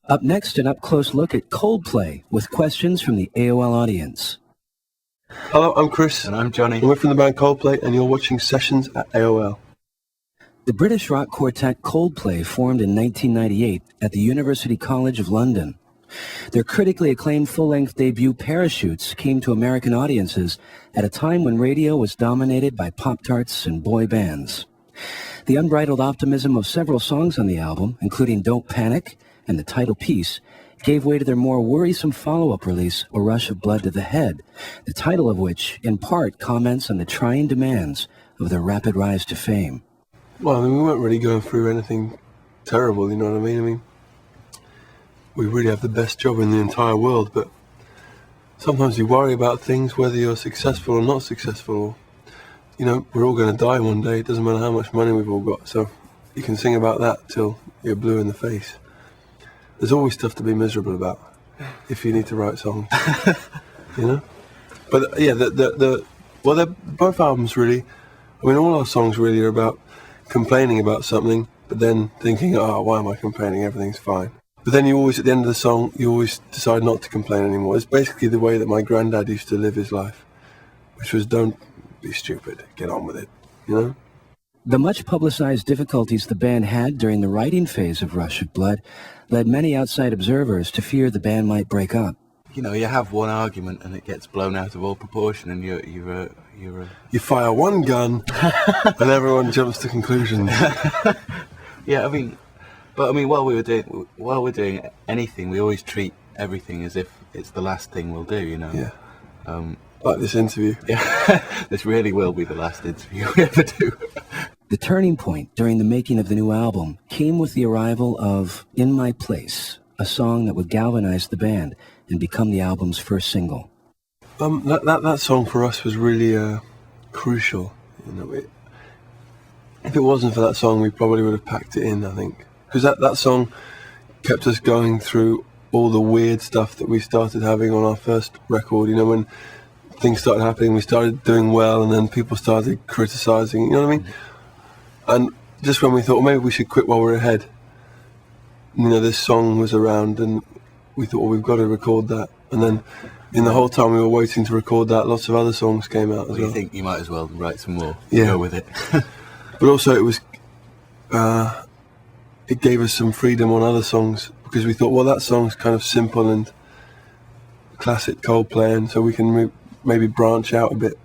Up next, an up-close look at Coldplay with questions from the AOL audience. Hello, I'm Chris. And I'm Johnny. And we're from the band Coldplay, and you're watching Sessions at AOL. The British rock quartet Coldplay formed in 1998 at the University College of London. Their critically acclaimed full-length debut Parachutes came to American audiences at a time when radio was dominated by Pop-Tarts and boy bands. The unbridled optimism of several songs on the album, including Don't Panic and the title piece, gave way to their more worrisome follow-up release, A Rush of Blood to the Head, the title of which, in part, comments on the trying demands of their rapid rise to fame. Well, I mean, we weren't really going through anything terrible, you know what I mean? I mean, we really have the best job in the entire world, but sometimes you worry about things, whether you're successful or not successful. Or, you know, we're all going to die one day. It doesn't matter how much money we've all got, so you can sing about that till you're blue in the face. There's always stuff to be miserable about if you need to write songs, you know? But yeah, well, they're both albums really. I mean, all our songs really are about complaining about something, but then thinking, oh, why am I complaining? Everything's fine. But then you always, at the end of the song, you always decide not to complain anymore. It's basically the way that my granddad used to live his life, which was don't be stupid, get on with it, you know? The much publicized difficulties the band had during the writing phase of Rush of Blood led many outside observers to fear the band might break up. You know, you have one argument and it gets blown out of all proportion, and You fire one gun and everyone jumps to conclusions. Yeah, I mean, while we're doing anything, we always treat everything as if it's the last thing we'll do, you know. Yeah. Like this interview. Yeah, this really will be the last interview we ever do. The turning point during the making of the new album came with the arrival of In My Place, a song that would galvanize the band and become the album's first single. That song for us was really crucial. You know, if it wasn't for that song, we probably would have packed it in, I think. Because that song kept us going through all the weird stuff that we started having on our first record. You know, when things started happening, we started doing well, and then people started criticizing, you know what I mean? And just when we thought, well, maybe we should quit while we're ahead, you know, this song was around, and we thought, well, we've got to record that. And then in the whole time we were waiting to record that, lots of other songs came out as well. You think you might as well write some more, yeah. Go with it. But also it was, it gave us some freedom on other songs, because we thought, well, that song's kind of simple and classic Coldplay, and so we can maybe branch out a bit.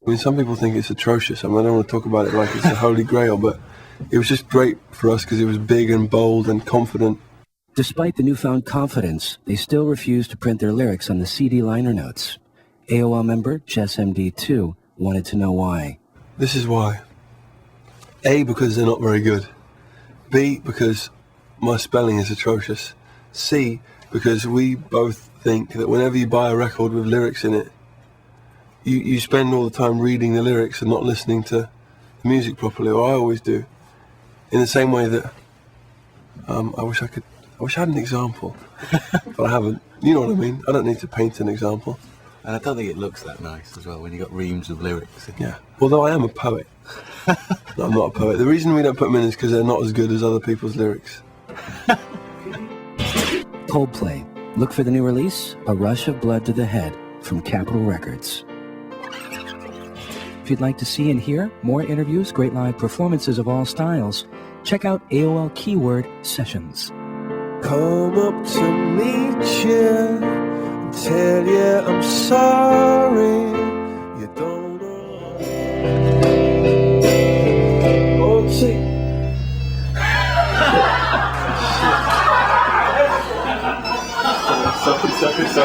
I mean, some people think it's atrocious. I mean, I don't want to talk about it like it's a holy grail, but it was just great for us because it was big and bold and confident. Despite the newfound confidence, they still refused to print their lyrics on the CD liner notes. AOL member Jess MD2 wanted to know why. This is why. A, because they're not very good. B, because my spelling is atrocious. C, because we both think that whenever you buy a record with lyrics in it, you spend all the time reading the lyrics and not listening to the music properly, or I always do. In the same way that I wish I had an example, but I haven't. You know what I mean? I don't need to paint an example. And I don't think it looks that nice as well when you got reams of lyrics. Yeah. Although I am a poet. No, I'm not a poet. The reason we don't put them in is because they're not as good as other people's lyrics. Coldplay. Look for the new release, A Rush of Blood to the Head, from Capitol Records. If you'd like to see and hear more interviews, great live performances of all styles, check out AOL Keyword Sessions. Come up to meet you and tell you I'm sorry. You don't know. Oh, see. Sorry.